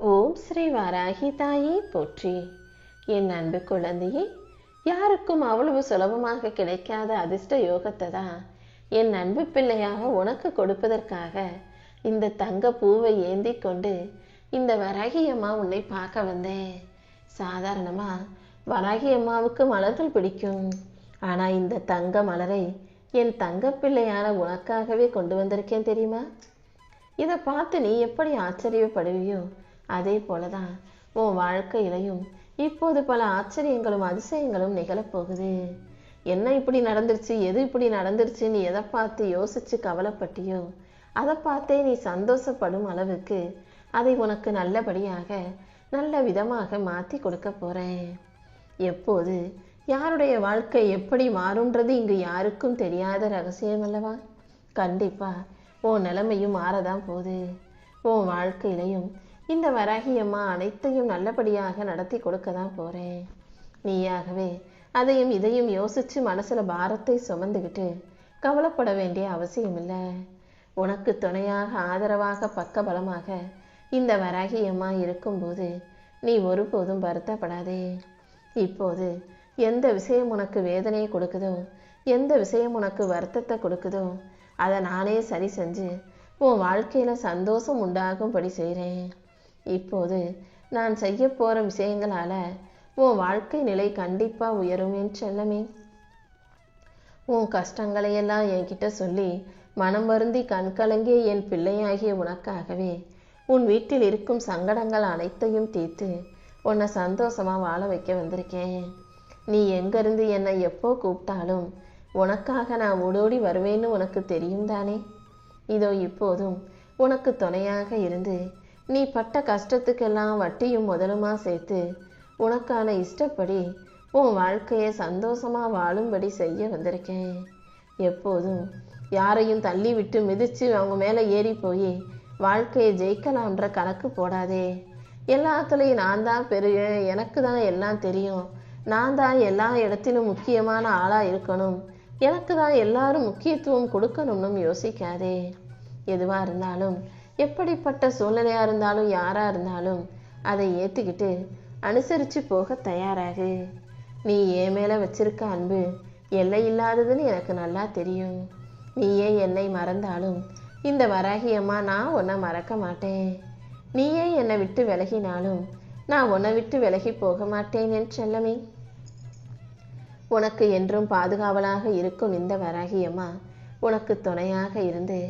ஓம் ஸ்ரீ வாராகி தாயே போற்றி. என் அன்பு குழந்தையே, யாருக்கும் அவ்வளவு சுலபமாக கிடைக்காத அதிர்ஷ்ட யோகத்தை தான் என் அன்பு பிள்ளையாக உனக்கு கொடுப்பதற்காக இந்த தங்க பூவை ஏந்தி கொண்டு இந்த வராகி அம்மா உன்னை பார்க்க வந்தேன். சாதாரணமா வராகி அம்மாவுக்கு மலர்கள் பிடிக்கும். ஆனா இந்த தங்க மலரை என் தங்க பிள்ளையான உனக்காகவே கொண்டு வந்திருக்கேன் தெரியுமா? இதை பார்த்து நீ எப்படி ஆச்சரியப்படுவியோ அதே போலதான் உன் வாழ்க்கையிலையும் இப்போது பல ஆச்சரியங்களும் அதிசயங்களும் நிகழப்போகுது. என்ன இப்படி நடந்துருச்சு, எது இப்படி நடந்துருச்சு, நீ எதை பார்த்து யோசிச்சு கவலைப்பட்டியோ அதை பார்த்தே நீ சந்தோஷப்படும் அளவுக்கு அதை உனக்கு நல்லபடியாக நல்ல விதமாக மாற்றி கொடுக்க போறேன். எப்போது யாருடைய வாழ்க்கை எப்படி மாறும்ன்றது இங்கு யாருக்கும் தெரியாத ரகசியம் அல்லவா? கண்டிப்பா உன் நிலைமையும் மாறதான் போகுது. உன் வாழ்க்கையிலையும் இந்த வராகி அம்மா அனைத்தையும் நல்லபடியாக நடத்தி கொடுக்க தான் போறேன். நீயாகவே அதையும் இதையும் யோசிச்சு மனசுல பாரத்தை சுமந்துக்கிட்டு கவலைப்பட வேண்டிய அவசியம் இல்லை. உனக்கு துணையாக ஆதரவாக பக்கபலமாக இந்த வராகி அம்மா இருக்கும்போது நீ ஒருபோதும் வருத்தப்படாதே. இப்போது எந்த விஷயம் உனக்கு வேதனையை கொடுக்குதோ, எந்த விஷயம் உனக்கு வருத்தத்தை கொடுக்குதோ அதை நானே சரி செஞ்சு உன் வாழ்க்கையில சந்தோஷம் உண்டாகும்படி செய்கிறேன். இப்போது நான் செய்ய போற விஷயங்களால உன் வாழ்க்கை நிலை கண்டிப்பா உயரும் என் செல்லமே. உன் கஷ்டங்களையெல்லாம் என்கிட்ட சொல்லி மனம் வருந்தி கண்கலங்கிய என் பிள்ளையாகிய உனக்காகவே உன் வீட்டில் இருக்கும் சங்கடங்கள் அனைத்தையும் தீர்த்து உன்னை சந்தோஷமா வாழ வைக்க வந்திருக்கேன். நீ எங்கிருந்து என்னை எப்போ கூப்பிட்டாலும் உனக்காக நான் ஓடோடி வருவேன்னு உனக்கு தெரியும் தானே? இதோ இப்போதும் உனக்கு துணையாக இருந்து நீ பட்ட கஷ்டத்துக்கெல்லாம் வட்டியும் முதலுமா சேர்த்து உனக்கான இஷ்டப்படி உன் வாழ்க்கையை சந்தோஷமா வாழும்படி செய்ய வந்திருக்கேன். எப்போதும் யாரையும் தள்ளி விட்டு மிதிச்சு அவங்க மேலே ஏறி போய் வாழ்க்கையை ஜெயிக்கலாம்ன்ற கணக்கு போடாதே. எல்லாத்துலேயும் நான் தான் பெரிய, எனக்கு தான் எல்லாம் தெரியும், நான் தான் எல்லா இடத்திலும் முக்கியமான ஆளாக இருக்கணும், எனக்கு தான் எல்லாரும் முக்கியத்துவம் கொடுக்கணும்னு யோசிக்காதே. எதுவாக இருந்தாலும் எப்படிப்பட்ட சூழ்நிலையாக இருந்தாலும் யாராக இருந்தாலும் அதை ஏற்றுக்கிட்டு அனுசரித்து போக தயாராகு. நீ என் மேலே வச்சிருக்க அன்பு எல்லை இல்லாததுன்னு எனக்கு நல்லா தெரியும். நீயே என்னை மறந்தாலும் இந்த வராகி அம்மா நான் உன்னை மறக்க மாட்டேன். நீயே என்னை விட்டு விலகினாலும் நான் உன்னை விட்டு விலகி போக மாட்டேன் என் செல்லமே. உனக்கு என்றும் பாதுகாவலாக இருக்கும் இந்த வராகி அம்மா உனக்கு துணையாக இருந்து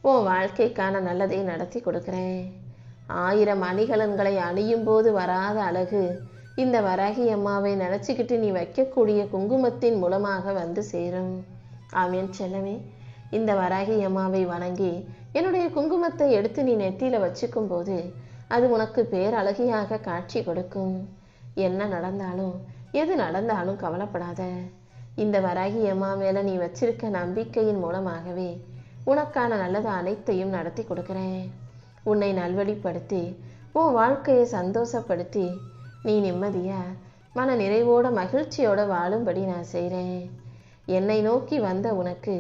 உன் வாழ்க்கைக்கான நல்லதை நடத்தி கொடுக்குறேன். 1000 அணிகலன்களை அணியும் போது வராத அழகு இந்த வராகி அம்மாவை நினச்சிக்கிட்டு நீ வைக்கக்கூடிய குங்குமத்தின் மூலமாக வந்து சேரும். ஆமேன் செல்லமே. இந்த வராகி அம்மாவை வணங்கி என்னுடைய குங்குமத்தை எடுத்து நீ நெத்தியில வச்சுக்கும் போது அது உனக்கு பேரழகியாக காட்சி கொடுக்கும். என்ன நடந்தாலும் எது நடந்தாலும் கவலைப்படாத. இந்த வராகி அம்மா மேல நீ வச்சிருக்க நம்பிக்கையின் மூலமாகவே உனக்கான நல்லது அனைத்தையும் நடத்தி கொடுக்குறேன். உன்னை நல்வழிப்படுத்தி உன் வாழ்க்கையை சந்தோஷப்படுத்தி நீ நிம்மதியா மன நிறைவோட மகிழ்ச்சியோட வாழும்படி நான் செய்கிறேன். என்னை நோக்கி வந்த உனக்கு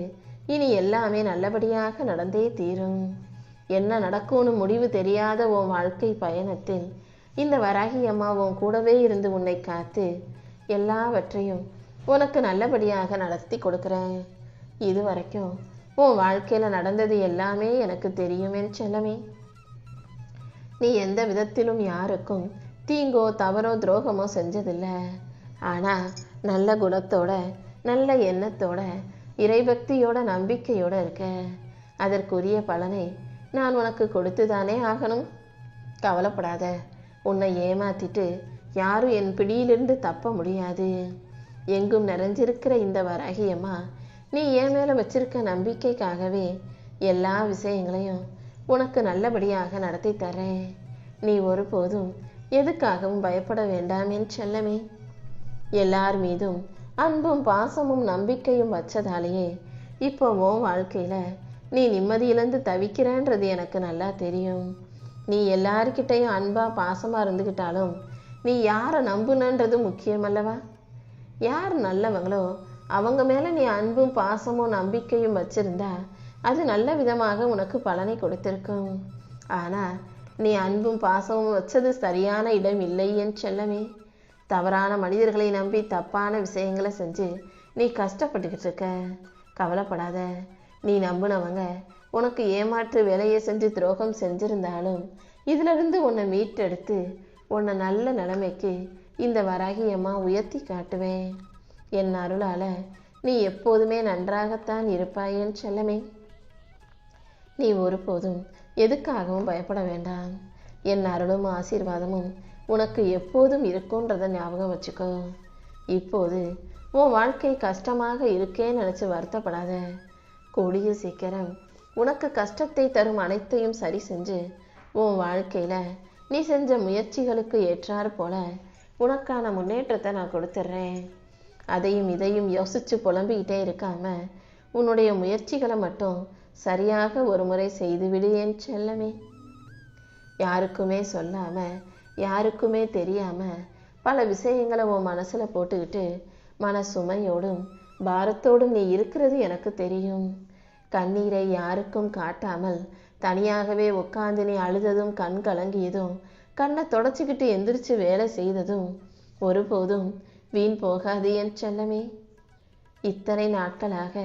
இனி எல்லாமே நல்லபடியாக நடந்தே தீரும். என்ன நடக்கும்னு முடிவு தெரியாத உன் வாழ்க்கை பயணத்தில் இந்த வராகி அம்மா உன் கூடவே இருந்து உன்னை காத்து எல்லாவற்றையும் உனக்கு நல்லபடியாக நடத்தி கொடுக்குறேன். இது வரைக்கும் உன் வாழ்க்கையில் நடந்தது எல்லாமே எனக்கு தெரியும் என் செல்லமே. நீ எந்த விதத்திலும் யாருக்கும் தீங்கோ தவறோ துரோகமோ செஞ்சதில்லை. ஆனால் நல்ல குணத்தோட நல்ல எண்ணத்தோட இறைபக்தியோட நம்பிக்கையோட இருக்க. அதற்குரிய பலனை நான் உனக்கு கொடுத்து தானே ஆகணும். கவலைப்படாத. உன்னை ஏமாத்திட்டு யாரும் என் பிடியிலிருந்து தப்ப முடியாது. எங்கும் நிறைஞ்சிருக்கிற இந்த வராகி அம்மா நீ என் மேலே வச்சிருக்க நம்பிக்கைக்காகவே எல்லா விஷயங்களையும் உனக்கு நல்லபடியாக நடத்தி தரேன். நீ ஒருபோதும் எதுக்காகவும் பயப்பட வேண்டாம் என் செல்லமே. எல்லார் மீதும் அன்பும் பாசமும் நம்பிக்கையும் வச்சதாலேயே இப்போ உன் வாழ்க்கையில நீ நிம்மதியிலேருந்து தவிக்கிறன்றது எனக்கு நல்லா தெரியும். நீ எல்லார்கிட்டையும் அன்பா பாசமா இருந்துக்கிட்டாலும் நீ யாரை நம்புனன்றது முக்கியமல்லவா? யார் நல்லவங்களோ அவங்க மேலே நீ அன்பும் பாசமும் நம்பிக்கையும் வச்சிருந்தா அது நல்ல விதமாக உனக்கு பலனை கொடுத்திருக்கும். ஆனால் நீ அன்பும் பாசமும் வச்சது சரியான இடம் இல்லை என் செல்லமே. தவறான மனிதர்களை நம்பி தப்பான விஷயங்களை செஞ்சு நீ கஷ்டப்பட்டுக்கிட்டு இருக்க. கவலைப்படாத. நீ நம்பினவங்க உனக்கு ஏமாற்று வேலையை செஞ்சு துரோகம் செஞ்சிருந்தாலும் இதிலிருந்து உன்னை மீட்டெடுத்து உன்னை நல்ல நிலைமைக்கு இந்த வராகி அம்மா உயர்த்தி காட்டுவேன். என் அருளால நீ எப்போதுமே நன்றாகத்தான் இருப்பாய் என் செல்லமே. நீ ஒருபோதும் எதுக்காகவும் பயப்பட வேண்டாம். என் அருளும் ஆசீர்வாதமும் உனக்கு எப்போதும் இருக்கும்ன்றத ஞாபகம் வச்சுக்கோ. இப்போது உன் வாழ்க்கை கஷ்டமாக இருக்கேன்னு நினச்சி வருத்தப்படாத. கூடிய சீக்கிரம் உனக்கு கஷ்டத்தை தரும் அனைத்தையும் சரி செஞ்சு உன் வாழ்க்கையில் நீ செஞ்ச முயற்சிகளுக்கு ஏற்றாறு போல உனக்கான முன்னேற்றத்தை நான் கொடுத்துட்றேன். அதையும் இதையும் யோசித்து புலம்பிக்கிட்டே இருக்காம உன்னுடைய முயற்சிகளை மட்டும் சரியாக ஒரு முறை செய்துவிடு என் செல்லமே. யாருக்குமே சொல்லாம யாருக்குமே தெரியாம பல விஷயங்களை உன் மனசுல போட்டுக்கிட்டு மன சுமையோடும் பாரத்தோடும் நீ இருக்கிறது எனக்கு தெரியும். கண்ணீரை யாருக்கும் காட்டாமல் தனியாகவே உட்காந்து நீ அழுததும் கண் கலங்கியதும் கண்ணை தொடச்சிக்கிட்டு எந்திரிச்சு வேலை செய்ததும் ஒருபோதும் வீண் போகாது என் செல்லமே. இத்தனை நாட்களாக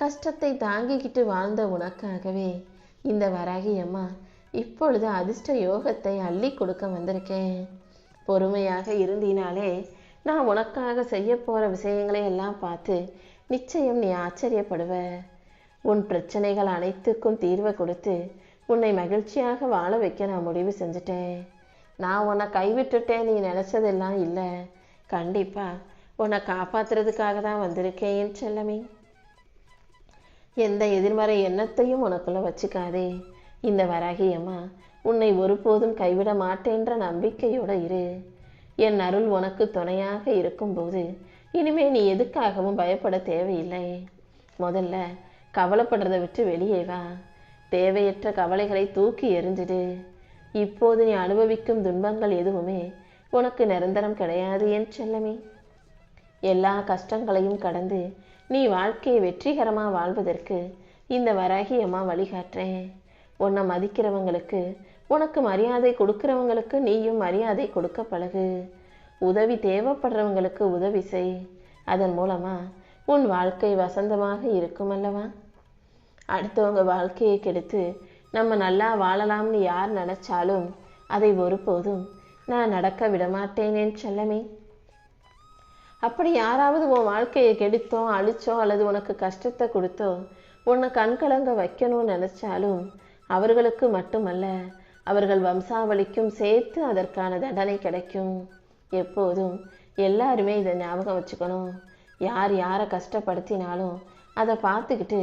கஷ்டத்தை தாங்கிக்கிட்டு வாழ்ந்த உனக்காகவே இந்த வராகி அம்மா இப்பொழுது அதிர்ஷ்ட யோகத்தை அள்ளி கொடுக்க வந்திருக்கேன். பொறுமையாக இருந்தினாலே நான் உனக்காக செய்ய போகிற விஷயங்களை எல்லாம் பார்த்து நிச்சயம் நீ ஆச்சரியப்படுவ. உன் பிரச்சனைகள் அனைத்துக்கும் தீர்வை கொடுத்து உன்னை மகிழ்ச்சியாக வாழ வைக்க நான் முடிவு செஞ்சுட்டேன். நான் உன்னை கைவிட்டுட்டேன் நீ நினச்சதெல்லாம் இல்லை. கண்டிப்பாக உன்னை காப்பாற்றுறதுக்காக தான் வந்திருக்கேன் என் செல்லமே. எந்த எதிர்மறை எண்ணத்தையும் உனக்குள்ளே வச்சுக்காதே. இந்த வராகி அம்மா உன்னை ஒருபோதும் கைவிட மாட்டேன்ற நம்பிக்கையோடு இரு. என் அருள் உனக்கு துணையாக இருக்கும்போது இனிமே நீ எதுக்காகவும் பயப்பட தேவையில்லை. முதல்ல கவலைப்படுறதை விட்டு வெளியே வா. தேவையற்ற கவலைகளை தூக்கி எறிஞ்சிடு. இப்போது நீ அனுபவிக்கும் துன்பங்கள் எதுவுமே உனக்கு நிரந்தரம் கிடையாது என் செல்லமே. எல்லா கஷ்டங்களையும் கடந்து நீ வாழ்க்கையை வெற்றிகரமாக வாழ்வதற்கு இந்த வராகி அம்மா வழிகாட்டுறேன். உன்னை மதிக்கிறவங்களுக்கு உனக்கு மரியாதை கொடுக்கிறவங்களுக்கு நீயும் மரியாதை கொடுக்க பழகு. உதவி தேவைப்படுறவங்களுக்கு உதவி செய். அதன் மூலமா உன் வாழ்க்கை வசந்தமாக இருக்கும் அல்லவா. அடுத்தவங்க வாழ்க்கையை கெடுத்து நம்ம நல்லா வாழலாம்னு யார் நினைச்சாலும் அதை ஒருபோதும் நான் நடக்க விடமாட்டேன் என் செல்லமே. அப்படி யாராவது உன் வாழ்க்கையை கெடுத்தோ அழிச்சோ அல்லது உனக்கு கஷ்டத்தை கொடுத்தோ உன்னை கண்கலங்க வைக்கணும்னு நினைச்சாலும் அவர்களுக்கு மட்டுமல்ல அவர்கள் வம்சாவளிக்கும் சேர்த்து அதற்கான தண்டனை கிடைக்கும். எப்போதும் எல்லாருமே இதை ஞாபகம் வச்சுக்கணும். யார் யாரை கஷ்டப்படுத்தினாலும் அதை பார்த்துக்கிட்டு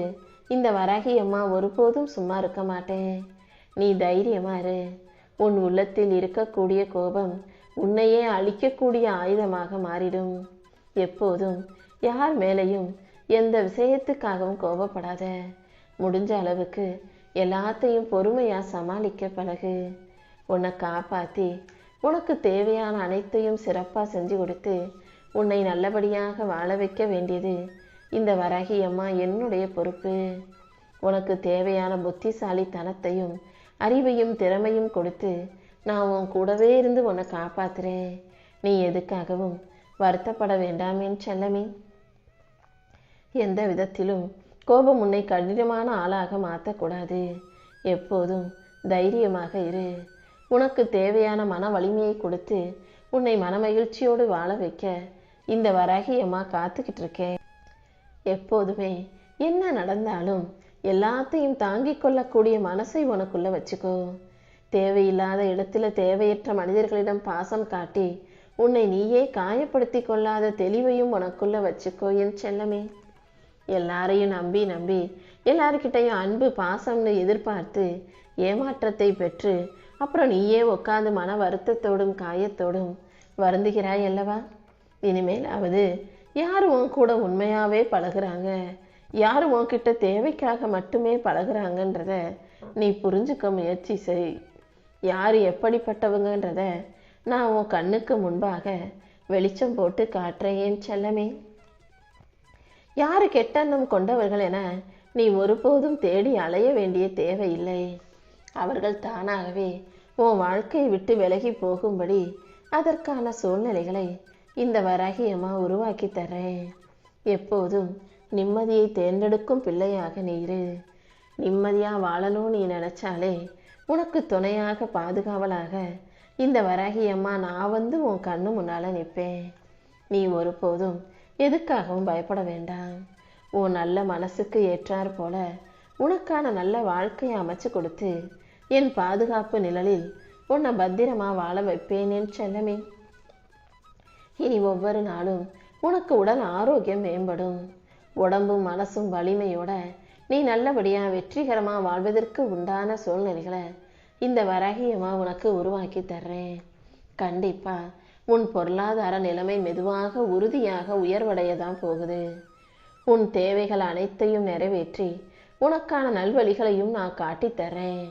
இந்த வராகி அம்மா ஒருபோதும் சும்மா இருக்க மாட்டேன். நீ தைரியமா இரு. உன் உள்ளத்தில் இருக்கக்கூடிய கோபம் உன்னையே அழிக்கக்கூடிய ஆயுதமாக மாறிடும். எப்போதும் யார் மேலேயும் எந்த விஷயத்துக்காகவும் கோபப்படாத. முடிஞ்ச அளவுக்கு எல்லாத்தையும் பொறுமையாக சமாளிக்க பழகு. உன்னை காப்பாற்றி உனக்கு தேவையான அனைத்தையும் சிறப்பாக செஞ்சு கொடுத்து உன்னை நல்லபடியாக வாழ வைக்க வேண்டியது இந்த வராகி அம்மா என்னுடைய பொறுப்பு. உனக்கு தேவையான புத்திசாலித்தனத்தையும் அறிவையும் திறமையும் கொடுத்து நான் உன் கூடவே இருந்து உன்னை காப்பாத்துறேன். நீ எதுக்காகவும் வருத்தப்பட வேண்டாம் என் செல்லமே. எந்த விதத்திலும் கோபம் உன்னை கடினமான ஆளாக மாற்றக்கூடாது. எப்போதும் தைரியமாக இரு. உனக்கு தேவையான மன வலிமையை கொடுத்து உன்னை மனமகிழ்ச்சியோடு வாழ வைக்க இந்த வராகி அம்மா காத்துக்கிட்டு இருக்கேன். எப்போதுமே என்ன நடந்தாலும் எல்லாத்தையும் தாங்கிக் கொள்ளக்கூடிய மனசை உனக்குள்ள வச்சுக்கோ. தேவையில்லாத இடத்துல தேவையற்ற மனிதர்களிடம் பாசம் காட்டி உன்னை நீயே காயப்படுத்தி கொள்ளாத தெளிவையும் உனக்குள்ள வச்சுக்கோ என் செல்லமே. எல்லாரையும் நம்பி நம்பி எல்லாருக்கிட்டையும் அன்பு பாசம்னு எதிர்பார்த்து ஏமாற்றத்தை பெற்று அப்புறம் நீயே உட்காந்து மன வருத்தத்தோடும் காயத்தோடும் வருந்துகிறாய் அல்லவா. இனிமேலாவது யார் உன் கூட உண்மையாகவே பழகுறாங்க, யார் உன்கிட்ட தேவைக்காக மட்டுமே பழகுறாங்கன்றத நீ புரிஞ்சுக்க முயற்சி செய். யார் எப்படிப்பட்டவங்கன்றத நான் உன் கண்ணுக்கு முன்பாக வெளிச்சம் போட்டு காட்டுறேன் என் செல்லமே. யாரு கெட்டெண்ணம் கொண்டவர்கள் என நீ ஒருபோதும் தேடி அலைய வேண்டிய தேவையில்லை. அவர்கள் தானாகவே உன் வாழ்க்கையை விட்டு விலகி போகும்படி அதற்கான சூழ்நிலைகளை இந்த வராகி அம்மா உருவாக்கி தர்றேன். எப்போதும் நிம்மதியை தேர்ந்தெடுக்கும் பிள்ளையாக நீரு. நிம்மதியா வாழணும் நீ நினைச்சாலே உனக்கு துணையாக பாதுகாவலாக இந்த வராகி அம்மா நான் வந்து உன் கண்ணு முன்னால நிற்பேன். நீ ஒருபோதும் எதுக்காகவும் பயப்பட வேண்டாம். உன் நல்ல மனசுக்கு ஏற்றார் போல உனக்கான நல்ல வாழ்க்கையை அமைச்சு கொடுத்து என் பாதுகாப்பு நிழலில் உன்னை பத்திரமா வாழ வைப்பேன் என் செல்லமே. இனி ஒவ்வொரு நாளும் உனக்கு உடல் ஆரோக்கியம் மேம்படும். உடம்பும் மனசும் வலிமையோட நீ நல்லபடியா வெற்றிகரமா வாழ்வதற்கு உண்டான சூழ்நிலைகளை இந்த வராகி அம்மா உனக்கு உருவாக்கி தர்றேன். கண்டிப்பா உன் பொருளாதார நிலைமை மெதுவாக உறுதியாக உயர்வடையதான் போகுது. உன் தேவைகள் அனைத்தையும் நிறைவேற்றி உனக்கான நல்வழிகளையும் நான் காட்டித்தர்றேன்.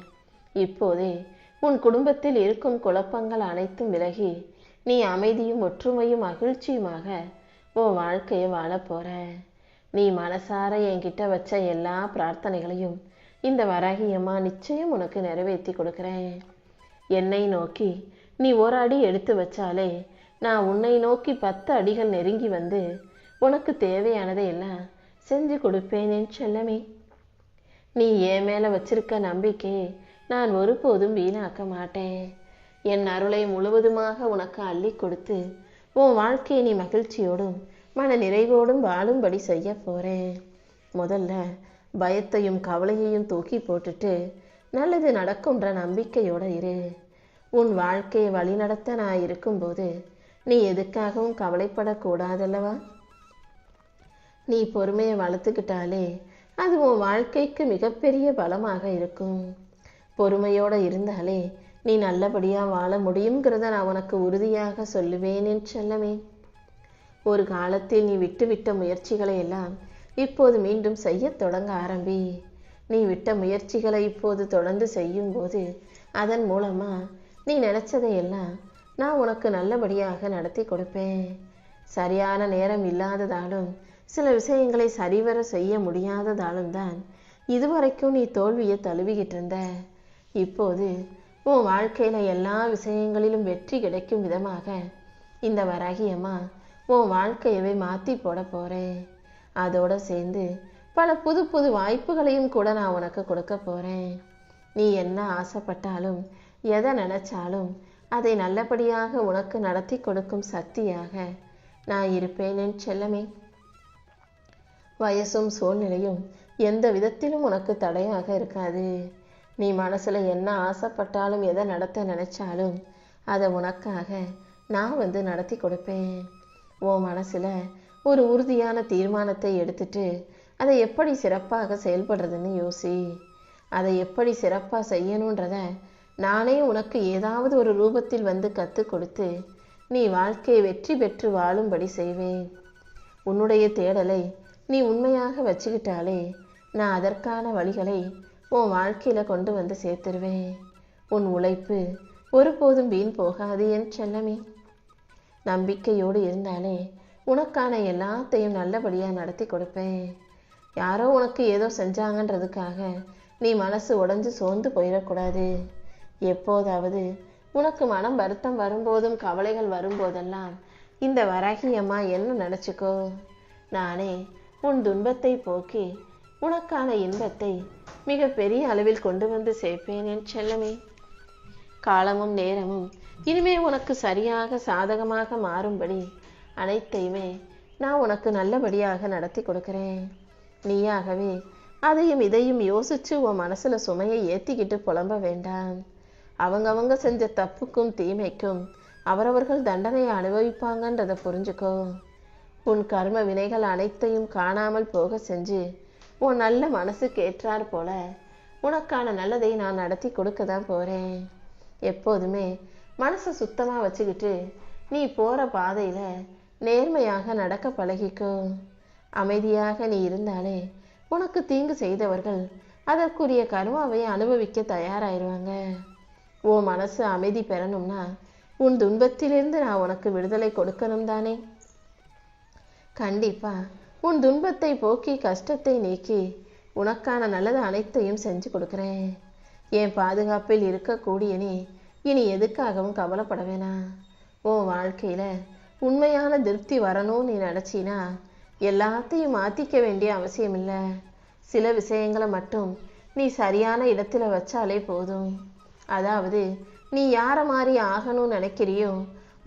இப்போதே உன் குடும்பத்தில் இருக்கும் குழப்பங்கள் அனைத்தும் விலகி நீ அமைதியும் ஒற்றுமையும் மகிழ்ச்சியுமாக உன் வாழ்க்கையை வாழ போற. நீ மனசார என்கிட்ட வச்ச எல்லா பிரார்த்தனைகளையும் இந்த வராகி அம்மா நிச்சயம் உனக்கு நிறைவேற்றி கொடுக்குறேன். என்னை நோக்கி நீ ஒரு அடி எடுத்து வச்சாலே நான் உன்னை நோக்கி 10 அடிகள் நெருங்கி வந்து உனக்கு தேவையானதை எல்லாம் செஞ்சு கொடுப்பேன் என் செல்லமே. நீ என் மேல வச்சிருக்க நம்பிக்கையை நான் ஒருபோதும் வீணாக்க மாட்டேன். என் அருளை முழுவதுமாக உனக்கு அள்ளி கொடுத்து உன் வாழ்க்கையை நீ மகிழ்ச்சியோடும் மன நிறைவோடும் வாழும்படி செய்ய போறேன். முதல்ல பயத்தையும் கவலையையும் தூக்கி போட்டுட்டு நல்லது நடக்கும்ன்ற நம்பிக்கையோட இரு. உன் வாழ்க்கையை வழிநடத்த நான் இருக்கும்போது நீ எதுக்காகவும் கவலைப்படக்கூடாதல்லவா? நீ பொறுமையை வளர்த்துக்கிட்டாலே அது உன் வாழ்க்கைக்கு மிகப்பெரிய பலமாக இருக்கும். பொறுமையோடு இருந்தாலே நீ நல்லபடியா வாழ முடியுங்கிறத நான் உனக்கு உறுதியாக சொல்லுவேன் என் செல்லமே. ஒரு காலத்தில் நீ விட்டுவிட்ட முயற்சிகளை எல்லாம் இப்போது மீண்டும் செய்ய தொடங்க ஆரம்பி. நீ விட்ட முயற்சிகளை இப்போது தொடர்ந்து செய்யும் போது அதன் மூலமா நீ நினைச்சதையெல்லாம் நான் உனக்கு நல்லபடியாக நடத்தி கொடுப்பேன். சரியான நேரம் இல்லாததாலும் சில விஷயங்களை சரிவர செய்ய முடியாததாலும் தான் இதுவரைக்கும் நீ தோல்வியை தழுவிக்கிட்டு இருந்த. இப்போது உன் வாழ்க்கையில எல்லா விஷயங்களிலும் வெற்றி கிடைக்கும் விதமாக இந்த வராகி அம்மா உன் வாழ்க்கையவே மாற்றி போட போறேன். அதோட சேர்ந்து பல புது புது வாய்ப்புகளையும் கூட நான் உனக்கு கொடுக்க போறேன். நீ என்ன ஆசைப்பட்டாலும் எதை நினைச்சாலும் அதை நல்லபடியாக உனக்கு நடத்தி கொடுக்கும் சக்தியாக நான் இருப்பேன் என் செல்லமே. வயசும் சூழ்நிலையும் எந்த விதத்திலும் உனக்கு தடையாக இருக்காது. நீ மனசுல என்ன ஆசைப்பட்டாலும் எதை நடத்த நினைச்சாலும் அதை உனக்காக நான் வந்து நடத்தி கொடுப்பேன். உன் மனசுல ஒரு உறுதியான தீர்மானத்தை எடுத்துட்டு அதை எப்படி சிறப்பாக செயல்படுறதுன்னு யோசி. அதை எப்படி சிறப்பாக செய்யணுன்றத நானே உனக்கு ஏதாவது ஒரு ரூபத்தில் வந்து கற்றுக் கொடுத்து நீ வாழ்க்கையை வெற்றி பெற்று வாழும்படி செய்வேன். உன்னுடைய தேடலை நீ உண்மையாக வச்சுக்கிட்டாலே நான் அதற்கான வழிகளை உன் வாழ்க்கையில கொண்டு வந்து சேர்த்துருவேன். உன் உழைப்பு ஒருபோதும் வீண் போகாது என் செல்லமே. நம்பிக்கையோடு இருந்தாலே உனக்கான எல்லாத்தையும் நல்லபடியாக நடத்தி கொடுப்பேன். யாரோ உனக்கு ஏதோ செஞ்சாங்கன்றதுக்காக நீ மனசு உடைஞ்சு சோர்ந்து போயிடக்கூடாது. எப்போதாவது உனக்கு மனம் வருத்தம் வரும்போதும் கவலைகள் வரும்போதெல்லாம் இந்த வராகி அம்மா என்ன நினச்சிக்கோ, நானே உன் துன்பத்தை போக்கி உனக்கான இன்பத்தை மிக பெரிய அளவில் கொண்டு வந்து சேர்ப்பேன் என் செல்லமே. காலமும் நேரமும் இனிமே உனக்கு சரியாக சாதகமாக மாறும்படி அனைத்தையுமே நான் உனக்கு நல்லபடியாக நடத்தி கொடுக்கிறேன். நீயாகவே அதையும் இதையும் யோசிச்சு உன் மனசுல சுமையை ஏத்திக்கிட்டு புலம்ப வேண்டாம். அவங்கவங்க செஞ்ச தப்புக்கும் தீமைக்கும் அவரவர்கள் தண்டனையை அனுபவிப்பாங்கன்றதை புரிஞ்சுக்கோ. உன் கர்ம வினைகள் அனைத்தையும் காணாமல் போக செஞ்சு உன் நல்ல மனசுக்கு ஏற்றார் போல உனக்கான நல்லதை நான் நடத்தி கொடுக்க தான் போறேன். எப்போதுமே மனசை சுத்தமா வச்சுக்கிட்டு நீ போற பாதையில நேர்மையாக நடக்க பழகிக்கோ. அமைதியாக நீ இருந்தாலே உனக்கு தீங்கு செய்தவர்கள் அதற்குரிய கர்மாவை அனுபவிக்க தயாராயிருவாங்க. உன் மனசு அமைதி பெறணும்னா உன் துன்பத்திலிருந்து நான் உனக்கு விடுதலை கொடுக்கணும் தானே. கண்டிப்பா உன் துன்பத்தை போக்கி கஷ்டத்தை நீக்கி உனக்கான நல்லது அனைத்தையும் செஞ்சு கொடுக்குறேன். என் பாதுகாப்பில் இருக்கக்கூடிய நீ இனி எதுக்காகவும் கவலைப்பட வேணாம். உன் வாழ்க்கையில உண்மையான திருப்தி வரணும்னு நீ நினைச்சினா எல்லாத்தையும் மாத்திக்க வேண்டிய அவசியம் இல்லை. சில விஷயங்களை மட்டும் நீ சரியான இடத்துல வச்சாலே போதும். அதாவது நீ யாரை மாதிரி ஆகணும்னு நினைக்கிறியோ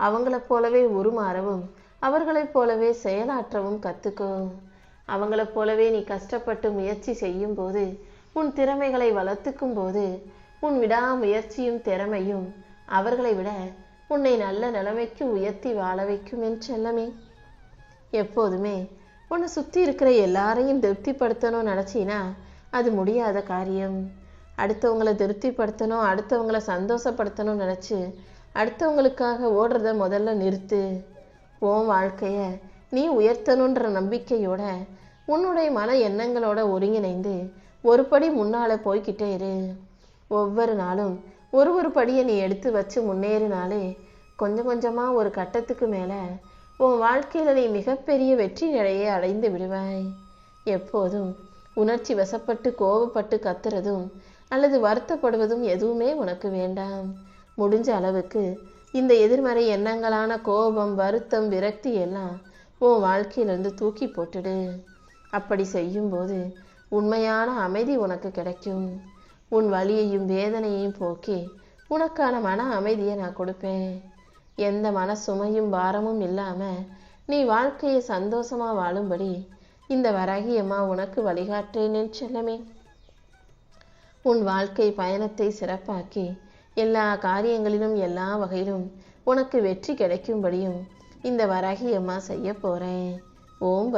அவங்கள போலவே உருமாறவும் அவர்களைப் போலவே செயலாற்றவும் கத்துக்கோ. அவங்கள போலவே நீ கஷ்டப்பட்டு முயற்சி செய்யும் போது, உன் திறமைகளை வளர்த்துக்கும் போது, உன் விடாமுயற்சியும் திறமையும் அவர்களை விட உன்னை நல்ல நிலைமைக்கு உயர்த்தி வாழ வைக்கும் என் செல்லமே. எப்போதுமே உன்னை சுற்றி இருக்கிற எல்லாரையும் திருப்திப்படுத்தணும்னு நினச்சினா அது முடியாத காரியம். அடுத்தவங்களை திருப்திப்படுத்தணும், அடுத்தவங்களை சந்தோஷப்படுத்தணும்னு நினச்சி அடுத்தவங்களுக்காக ஓடுறத முதல்ல நிறுத்து. உன் வாழ்க்கைய நீ உயர்த்தணுன்ற நம்பிக்கையோட உன்னுடைய மன எண்ணங்களோட ஒருங்கிணைந்து ஒரு படி முன்னால போய்கிட்டே இரு. ஒவ்வொரு நாளும் ஒரு படியை நீ எடுத்து வச்சு முன்னேறினாலே கொஞ்சம் கொஞ்சமா ஒரு கட்டத்துக்கு மேல உன் வாழ்க்கையில நீ மிகப்பெரிய வெற்றி நிலையை அடைந்து விடுவாய். எப்போதும் உணர்ச்சி வசப்பட்டு கோபப்பட்டு கத்துறதும் அல்லது வருத்தப்படுவதும் எதுவுமே உனக்கு வேண்டாம். முடிஞ்ச அளவுக்கு இந்த எதிர்மறை எண்ணங்களான கோபம், வருத்தம், விரக்தி எல்லாம் உன் வாழ்க்கையிலிருந்து தூக்கி போட்டுடு. அப்படி செய்யும்போது உண்மையான அமைதி உனக்கு கிடைக்கும். உன் வலியையும் வேதனையையும் போக்கி உனக்கான மன அமைதியை நான் கொடுப்பேன். எந்த மன சுமையும் பாரமும் இல்லாம நீ வாழ்க்கையை சந்தோஷமா வாழும்படி இந்த வராகி அம்மா உனக்கு வழிகாட்டேன் என் செல்லமே. உன் வாழ்க்கை பயணத்தை சிறப்பாக்கி எல்லா காரியங்களிலும் எல்லா வகையிலும் உனக்கு வெற்றி கிடைக்கும்படியும் இந்த வராகி அம்மா செய்ய போறேன். ஓம்